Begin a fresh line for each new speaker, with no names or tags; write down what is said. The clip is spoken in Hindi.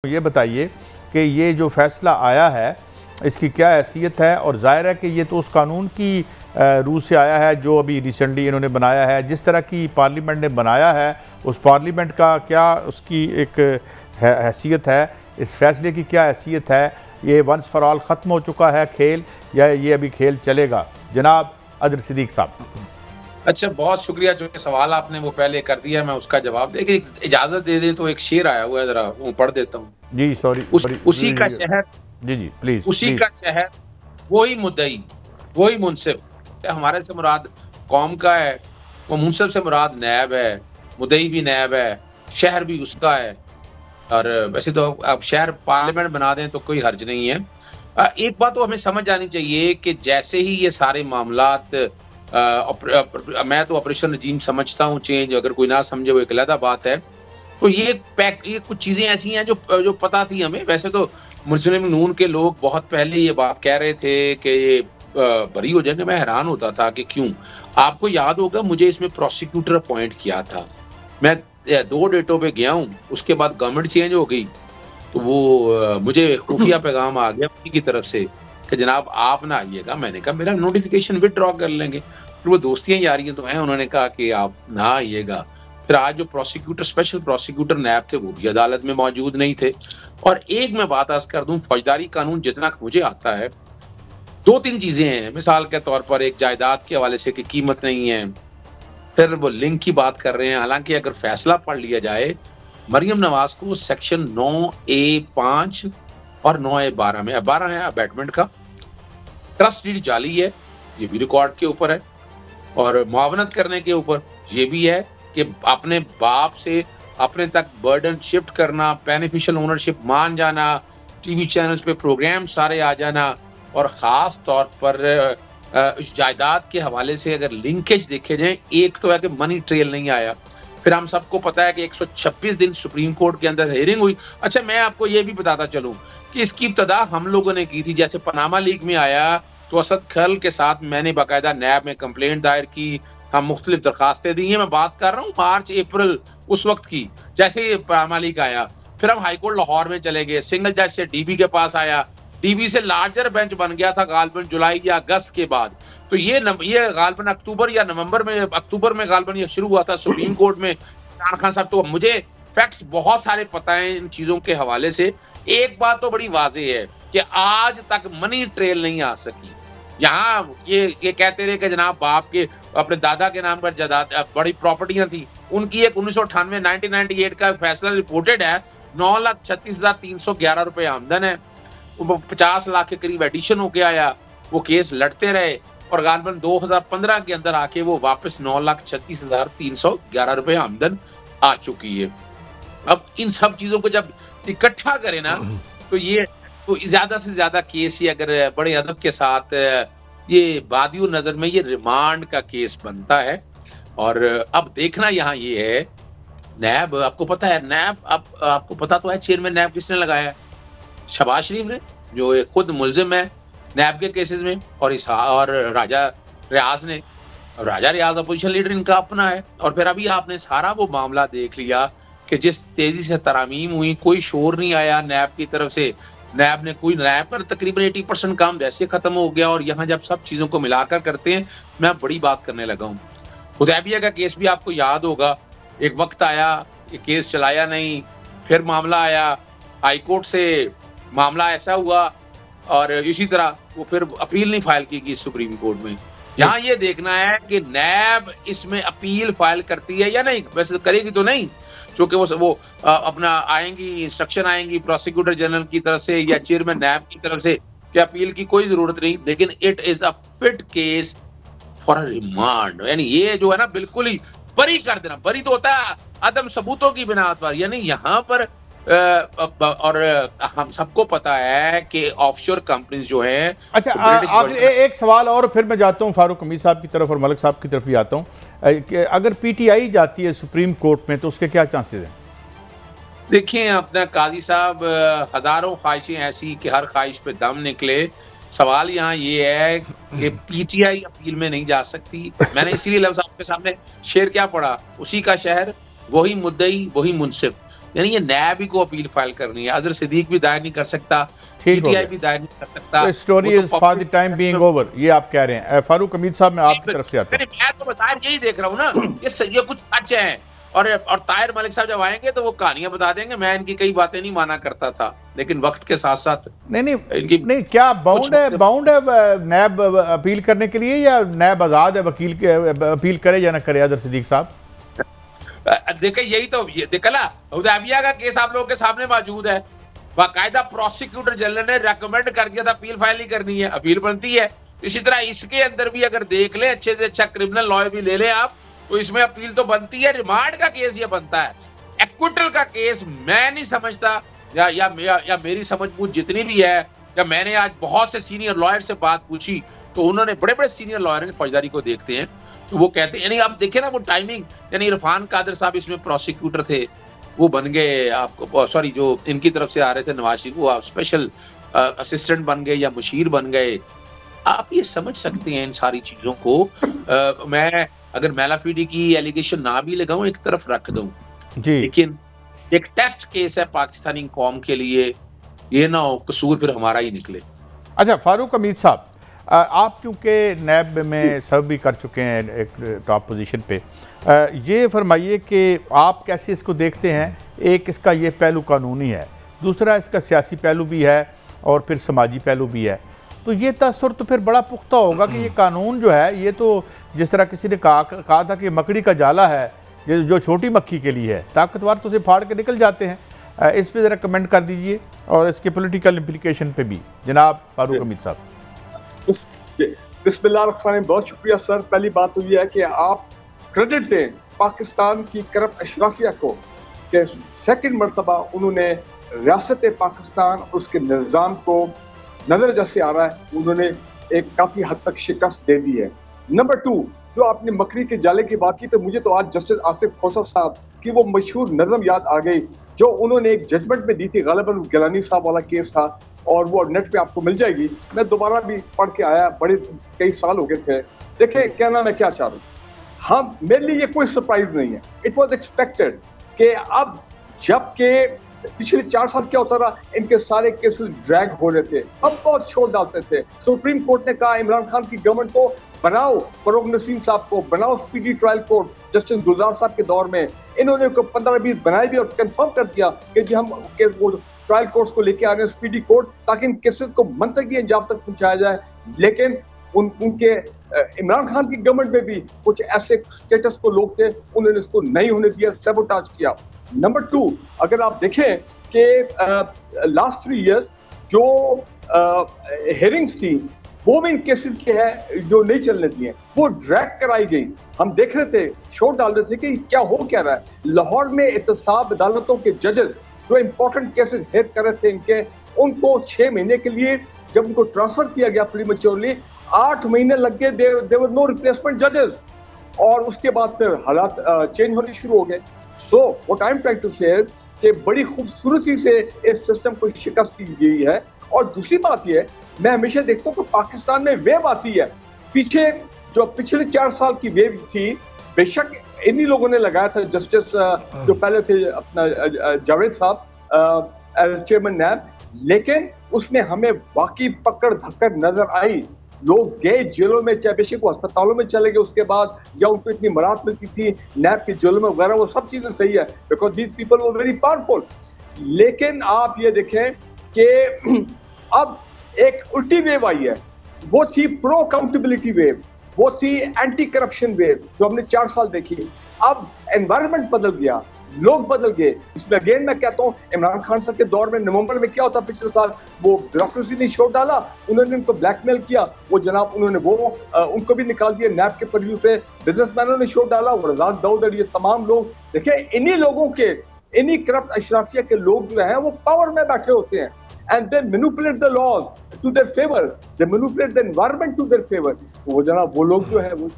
ये बताइए कि ये जो फैसला आया है इसकी क्या हैसियत है, और ज़ाहिर है कि ये तो उस कानून की रूह से आया है जो अभी रिसेंटली इन्होंने बनाया है। जिस तरह की पार्लियामेंट ने बनाया है उस पार्लियामेंट का क्या उसकी एक हैसियत है, इस फैसले की क्या हैसियत है? ये वंस फॉर ऑल ख़त्म हो चुका है खेल, या ये अभी खेल चलेगा? जनाब अदर सिद्दीक साहब।
अच्छा, बहुत शुक्रिया। जो सवाल आपने वो पहले कर दिया, मैं उसका जवाब दे। इजाजत दे दें तो एक शेर आया हुआ है, जरा वो पढ़ देता हूँ।
जी सॉरी,
उसी का शहर,
जी प्लीज,
उसी का शहर वही मुद्दई वही मुनसिफ। हमारे से मुराद कौम का है, वो मुनसिफ से मुराद नैब है, मुद्दई भी नैब है, शहर भी उसका है। और वैसे तो अब शहर पार्लियामेंट बना दें तो कोई हर्ज नहीं है। एक बात तो हमें समझ आनी चाहिए कि जैसे ही ये सारे मामलात मैं तो ऑपरेशन रजीम समझता हूँ, चेंज अगर कोई ना समझे वो एक अलग बात है। तो ये कुछ चीजें ऐसी हैं जो पता थी हमें। वैसे तो मुस्लिम नून के लोग बहुत पहले ये बात कह रहे थे कि ये बरी हो जाएंगे। मैं हैरान होता था कि क्यों। आपको याद होगा मुझे इसमें प्रोसिक्यूटर अपॉइंट किया था, मैं 2 डेटों पे गया हूँ, उसके बाद गवर्नमेंट चेंज हो गई तो वो मुझे खुफिया पैगाम आ गया उनकी तरफ से कि जनाब आप ना आइएगा। मैंने कहा मेरा नोटिफिकेशन विदड्रॉ कर लेंगे। फिर वो दोस्तियां यारियां तो हैं, उन्होंने कहा कि आप ना आइएगा। फिर आज जो प्रोसिक्यूटर, स्पेशल प्रोसिक्यूटर नैब थे, वो भी अदालत में मौजूद नहीं थे। और एक मैं बात अर्ज कर दूं, फौजदारी कानून जितना मुझे आता है 2-3 चीजें हैं। मिसाल के तौर पर एक जायदाद के हवाले से कि कीमत नहीं है, फिर वो लिंक की बात कर रहे हैं। हालांकि अगर फैसला पढ़ लिया जाए, मरियम नवाज को सेक्शन 9A5 और 9A12 में, 12 है अबैटमेंट का, ट्रस्ट डीड जाली है, ये भी रिकॉर्ड के ऊपर है, और मुआवनत करने के ऊपर ये भी है कि अपने बाप से अपने तक बर्डन शिफ्ट करना, बेनिफिशियल ओनरशिप मान जाना, टीवी चैनल्स पे प्रोग्राम सारे आ जाना, और ख़ास तौर पर इस जायदाद के हवाले से अगर लिंकेज देखे जाए, एक तो है कि मनी ट्रेल नहीं आया। फिर हम सबको पता है कि 126 दिन सुप्रीम कोर्ट के अंदर हेयरिंग हुई। अच्छा, मैं आपको ये भी बताता चलूँ कि इसकी इब्तदा हम लोगों ने की थी। जैसे पनामा लीक में आया तो असद खल के साथ मैंने बाकायदा नैब में कंप्लेंट दायर की, हम मुख्तलिफ दरखास्तें दी हैं। मैं बात कर रहा हूँ मार्च अप्रैल उस वक्त की। जैसे पनामा लीक आया, फिर हम हाईकोर्ट लाहौर में चले गए, सिंगल जज से डीबी के पास आया, डीबी से लार्जर बेंच बन गया था गालिबन जुलाई या अगस्त के बाद। तो ये गालिबन अक्टूबर या नवंबर में, अक्टूबर में गालिबन ये शुरू हुआ था सुप्रीम कोर्ट में। इमरान खान साहब, तो मुझे फैक्ट्स बहुत सारे पता है इन चीजों के हवाले से। एक बात तो बड़ी वाज़ेह है कि आज तक मनी ट्रेल नहीं आ सकी। यहाँ ये कहते रहे कि जनाब बाप के, अपने दादा के नाम पर बड़ी प्रॉपर्टियां थी उनकी। एक 1998 का फैसला रिपोर्टेड है, 9,36,311 रुपए आमदन है, 50 लाख के करीब एडिशन होके आया। वो केस लड़ते रहे और गालिबन 2015 के अंदर आके वो वापस 9,36,311 रुपए आमदन आ चुकी है। अब इन सब चीजों को जब इकट्ठा करें ना, तो ये तो ज्यादा से ज्यादा केस ये अगर बड़े अदब के साथ ये बादियो नजर में ये रिमांड का केस बनता है। और अब देखना यहाँ ये है, नैब, आपको पता है नैब, आपको पता तो है चेयरमैन नैब किसने लगाया है? शहबाज शरीफ ने, जो खुद मुलजिम है नैब के केसेस में, और राजा रियाज ने। राजा रियाज अपोजिशन लीडर इनका अपना है। और फिर अभी आपने सारा वो मामला देख लिया कि जिस तेजी से तरामीम हुई, कोई शोर नहीं आया नैब की तरफ से। नैब पर तकरीबन 80% काम वैसे खत्म हो गया। और यहाँ जब सब चीजों को मिलाकर करते हैं, मैं बड़ी बात करने लगा हूँ। हुदैबिया का केस भी आपको याद होगा, एक वक्त आया ये केस चलाया नहीं, फिर मामला आया हाई कोर्ट से, मामला ऐसा हुआ और इसी तरह वो फिर अपील नहीं फाइल की गई सुप्रीम कोर्ट में। यहाँ ये देखना है कि नैब इसमें अपील फाइल करती है या नहीं। वैसे तो करेगी तो नहीं, क्योंकि वो अपना आएंगी, इंस्ट्रक्शन आएंगी प्रोसिक्यूटर जनरल की तरफ से या चेयरमैन नैब की तरफ से कि अपील की कोई जरूरत नहीं। लेकिन it is a fit case for remand. यानी ये जो है ना, बिल्कुल ही बरी कर देना। बरी तो होता है अदम सबूतों की बिना पर, यानी यहाँ पर और हम सबको पता है कि ऑफशोर कंपनीज जो हैं।
अच्छा, एक सवाल और फिर मैं जाता हूँ फारूक हमीद साहब की तरफ और मलिक साहब की तरफ भी आता हूँ। अगर पीटीआई जाती है सुप्रीम कोर्ट में तो उसके क्या चांसेस हैं?
देखिए अपना काजी साहब, हजारों ख्वाहिशें ऐसी कि हर ख्वाहिश पे दम निकले। सवाल यहाँ ये है कि पीटीआई अपील में नहीं जा सकती। मैंने इसीलिए लफ्ज आपके सामने शेर क्या पढ़ा, उसी का शहर वही मुद्दई वही मुनसिफ। यानी ये नैब ही को अपील फाइल करनी है। अजहर सिद्दीक भी दायर नहीं कर सकता,
ठीक हो
पीटीआई
गया।
भी दायर नहीं कर सकता।
तो स्टोरी
वो
इज
तो
for the time being over, ये आप कह रहे हैं। फारूक हमीद साहब, मैं आपकी तरफ से आता हूं।
मैं तो बाहर यही देख रहा हूँ ना, ये कुछ सच है। और ताहिर मलिक साहब जब आएंगे तो वो कहानियां बता देंगे। मैं इनकी कई बातें नहीं माना करता था, लेकिन वक्त के साथ साथ
नहीं क्या बाउंड है नैब अपील करने के लिए, या नैब आजाद है वकील के अपील करे या ना करे? अजहर सिद्दीक साहब
देखिए, यही तो देखा ना, हुदैबिया का केस आप लोगों के सामने मौजूद है। बाकायदा प्रोसिक्यूटर जनरल ने रेकमेंड कर दिया था अपील फाइल नहीं करनी है, अपील बनती है। इसी तरह इसके अंदर भी अगर देख ले, अच्छे से अच्छा क्रिमिनल लॉ भी ले ले आप, तो इसमें अपील तो बनती है। रिमांड का केस ये बनता है। एक्विटल का केस मैं नहीं समझता, या मेरी समझ बूझ जितनी भी है, या मैंने आज बहुत से सीनियर लॉयर से बात पूछी, तो उन्होंने बड़े सीनियर लॉयर फौजदारी को देखते हैं, तो वो कहते हैं, यानी आप देखें ना वो टाइमिंग, यानी इरफान कादर साहब इसमें प्रोसिक्यूटर थे, वो बन गए आपको, सॉरी, जो इनकी तरफ से आ रहे थे नवाज शरीफ, वो आप स्पेशल असिस्टेंट बन गए या मुशीर बन गए। आप ये समझ सकते हैं इन सारी चीजों को। मैं अगर मैलाफिडी की एलिगेशन ना भी लगाऊं, एक तरफ रख दूं जी, लेकिन एक टेस्ट केस है पाकिस्तानी कौम के लिए, ये ना हो कसूर फिर हमारा ही निकले।
अच्छा फारूक हमीद साहब, आप चूंकि नैब में सर्व भी कर चुके हैं एक टॉप पोजीशन पे, ये फरमाइए कि आप कैसे इसको देखते हैं? एक इसका ये पहलू कानूनी है, दूसरा इसका सियासी पहलू भी है, और फिर समाजी पहलू भी है। तो ये तसर तो फिर बड़ा पुख्ता होगा कि ये कानून जो है, ये तो जिस तरह किसी ने कहा था कि मकड़ी का जाला है जो छोटी मक्खी के लिए है, ताकतवर तो उसे फाड़ के निकल जाते हैं। इस पे ज़रा कमेंट कर दीजिए, और इसके पॉलिटिकल इम्प्लीकेशन पे भी जनाब फारूक हमीद साहब।
बिस्मिल्लाह, बहुत शुक्रिया सर। पहली बात तो ये है कि आप क्रेडिट दें पाकिस्तान की करप्ट अशराफिया को कि सेकंड मरतबा उन्होंने रियासत पाकिस्तान उसके निज़ाम को नजर जैसे आ रहा है, उन्होंने एक काफ़ी हद तक शिकस्त दे दी है। नंबर 2, जो आपने मकड़ी के जाले की बात की, तो मुझे तो आज जस्टिस आसिफ खोसर साहब की वो मशहूर नज़म याद आ गई जो उन्होंने एक जजमेंट में दी थी। गालिबन गिलानी साहब वाला केस था, और वो नेट पे आपको मिल जाएगी। मैं दोबारा भी पढ़ के आया, बड़े कई साल हो गए थे। देखिए कहना मैं क्या चाह रहा हूँ, हम मेरे लिए ये कोई सरप्राइज नहीं है। इट वॉज एक्सपेक्टेड कि अब जबकि पिछले 4 साल क्या होता रहा, इनके सारे केसेस ड्रैग हो रहे थे, हम बहुत छोड़ डालते थे। सुप्रीम कोर्ट ने कहा इमरान खान की गवर्नमेंट को बनाओ, फरूक नसीम साहब को बनाओ स्पीडी ट्रायल कोर्ट। जस्टिस गुलजार साहब के दौर में इन्होंने 15-20 बनाए भी और कंफर्म कर दिया कि जी हम ट्रायल कोर्ट्स को लेके आ रहे हैं स्पीडी कोर्ट, ताकि इन केसेस को मंतकी अंजाम तक पहुंचाया जाए। लेकिन उनके इमरान खान की गवर्नमेंट में भी कुछ ऐसे स्टेटस को लोग थे, उन्होंने इसको नहीं होने दिया, सैबोटाज किया। नंबर 2, अगर आप देखें कि लास्ट 3 इयर्स जो हेयरिंग्स थी, वो भी इन केसेस के हैं जो नहीं चलने दिए, वो ड्रैग कराई गई। हम देख रहे थे, शोर डाल रहे थे कि क्या हो क्या रहा है। लाहौर में एहतसाब अदालतों के जजेस जो इंपॉर्टेंट केसेस हेयर कर रहे थे इनके, उनको 6 महीने के लिए जब उनको ट्रांसफर किया गया प्रीमेच्योरली, 8 महीने लग गए, देवर नो रिप्लेसमेंट जजेस, और उसके बाद फिर हालात चेंज होने शुरू हो गए। So what I am trying to say कि बड़ी खूबसूरती से इस सिस्टम को शिकस्त दी गई है। और दूसरी बात यह है, मैं हमेशा देखता हूँ कि पाकिस्तान में वेव आती है, पीछे जो पिछले 4 साल की वेव थी, बेशक इन्हीं लोगों ने लगाया था, जस्टिस जो पहले थे अपना जावेद साहब चेयरमैन नैब, लेकिन उसमें हमें वाकई पकड़ धक्कर नजर आई। लोग गए जेलों में, चाहे बेशक वो अस्पतालों में चले गए उसके बाद, या उनको इतनी मराहत मिलती थी नैब की जेलों में वगैरह, वो सब चीजें सही है, because these people were very powerful. लेकिन आप ये देखें कि अब एक उल्टी वेव आई है, वो थी प्रो अकाउंटेबिलिटी वेव, वो थी एंटी करप्शन वेव जो हमने 4 साल देखी। अब एनवायरनमेंट बदल गया, लोग बदल गए। इसमें अगेन मैं कहता हूँ, इमरान खान साहब के दौर में नवंबर में क्या होता, पिछले साल वो ब्यूरोक्रेसी ने शोर डाला, उन्होंने उनको ब्लैकमेल किया, वो जनाब उन्होंने उनको भी निकाल दिया नैब के परव्यू से। बिजनेसमैनों ने शोर डाला, वो रजाक दाऊद और ये तमाम लोग, देखिए इन्हीं लोगों के, इन्हीं करप्ट अशराफिया के लोग जो हैं वो पावर में बैठे होते हैं, and they manipulate the laws to their favor, they manipulate the environment to their favor। वो जनाब वो लोग जो है वो